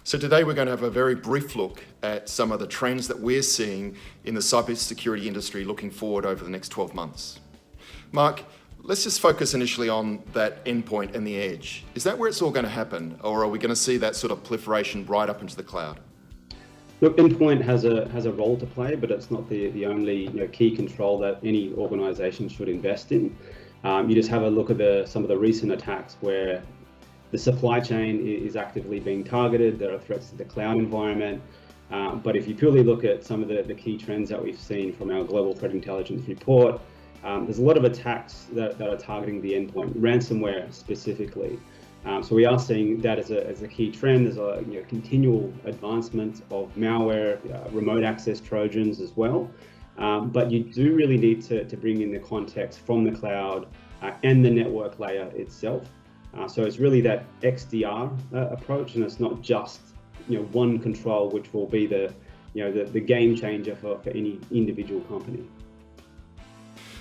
So today we're going to have a very brief look at some of the trends that we're seeing in the cybersecurity industry looking forward over the next 12 months. Mark, let's just focus initially on that endpoint and the edge. Is that where it's all going to happen, or are we going to see that sort of proliferation right up into the cloud? Look, endpoint has a role to play, but it's not the only key control that any organisation should invest in. You just have a look at some of the recent attacks where the supply chain is actively being targeted. There are threats to the cloud environment. But if you purely look at some of the key trends that we've seen from our Global Threat Intelligence report, there's a lot of attacks that are targeting the endpoint, ransomware specifically. So we are seeing that as a key trend. There's a continual advancement of malware, remote access Trojans as well. But you do really need to bring in the context from the cloud and the network layer itself. So it's really that XDR approach, and it's not just one control which will be the game changer for any individual company.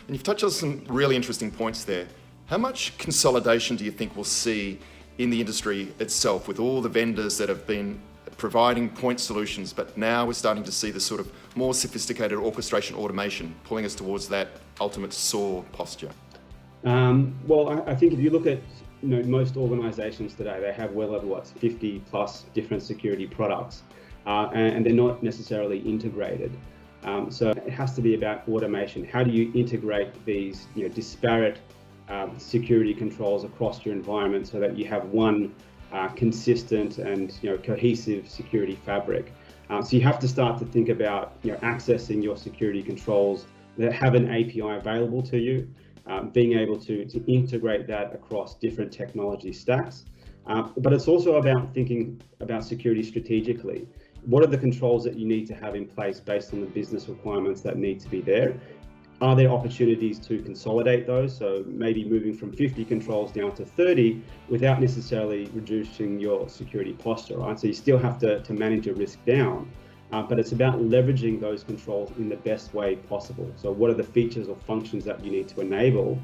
And you've touched on some really interesting points there. How much consolidation do you think we'll see in the industry itself with all the vendors that have been providing point solutions, but now we're starting to see the sort of more sophisticated orchestration automation pulling us towards that ultimate SOAR posture? Well, I think if you look at most organizations today, they have well over 50 plus different security products, and they're not necessarily integrated. So it has to be about automation. How do you integrate these disparate security controls across your environment so that you have one consistent and cohesive security fabric? So you have to start to think about accessing your security controls that have an API available to you, being able to integrate that across different technology stacks. But it's also about thinking about security strategically. What are the controls that you need to have in place based on the business requirements that need to be there? Are there opportunities to consolidate those? So maybe moving from 50 controls down to 30 without necessarily reducing your security posture, right? So you still have to manage your risk down, but it's about leveraging those controls in the best way possible. So what are the features or functions that you need to enable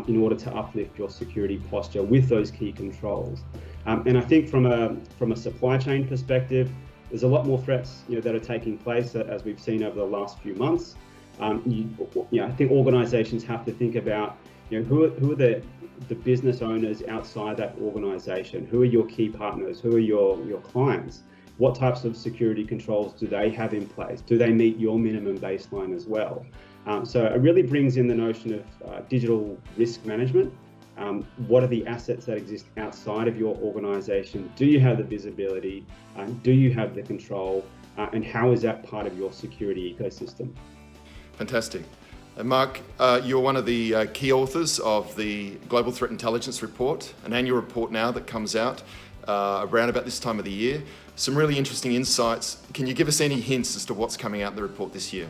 in order to uplift your security posture with those key controls? And I think from a supply chain perspective, there's a lot more threats that are taking place as we've seen over the last few months. I think organizations have to think about who are the business owners outside that organization. Who are your key partners? Who are your clients? What types of security controls do they have in place? Do they meet your minimum baseline as well? So it really brings in the notion of digital risk management. What are the assets that exist outside of your organization? Do you have the visibility? Do you have the control? And how is that part of your security ecosystem? Fantastic. And Mark, you're one of the key authors of the Global Threat Intelligence Report, an annual report now that comes out around about this time of the year. Some really interesting insights. Can you give us any hints as to what's coming out in the report this year?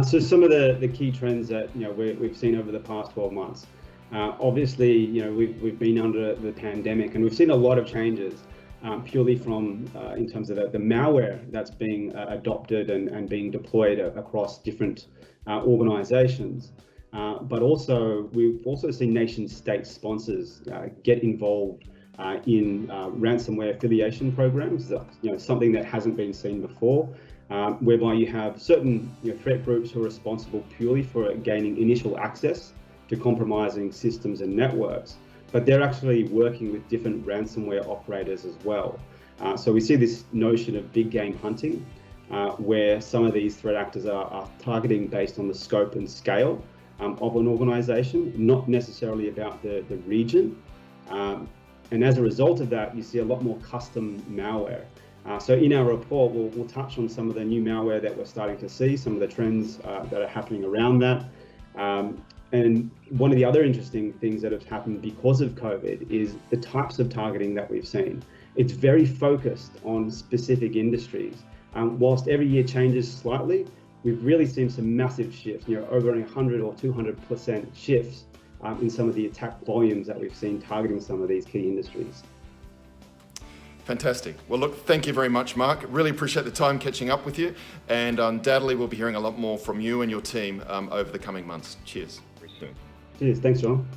So some of the key trends that we've seen over the past 12 months. Obviously, we've been under the pandemic, and we've seen a lot of changes purely from in terms of the malware that's being adopted and being deployed across different organizations. But also, we've also seen nation state sponsors get involved in ransomware affiliation programs. Something that hasn't been seen before, whereby you have certain threat groups who are responsible purely for gaining initial access to compromising systems and networks, but they're actually working with different ransomware operators as well. So we see this notion of big game hunting, where some of these threat actors are targeting based on the scope and scale of an organization, not necessarily about the region. And as a result of that, you see a lot more custom malware. So in our report, we'll touch on some of the new malware that we're starting to see, some of the trends that are happening around that. And one of the other interesting things that have happened because of COVID is the types of targeting that we've seen. It's very focused on specific industries. Whilst every year changes slightly, we've really seen some massive shifts, over 100 or 200% shifts in some of the attack volumes that we've seen targeting some of these key industries. Fantastic. Well, look, thank you very much, Mark. Really appreciate the time catching up with you, and undoubtedly we'll be hearing a lot more from you and your team over the coming months. Cheers. Cheers. Thanks, John.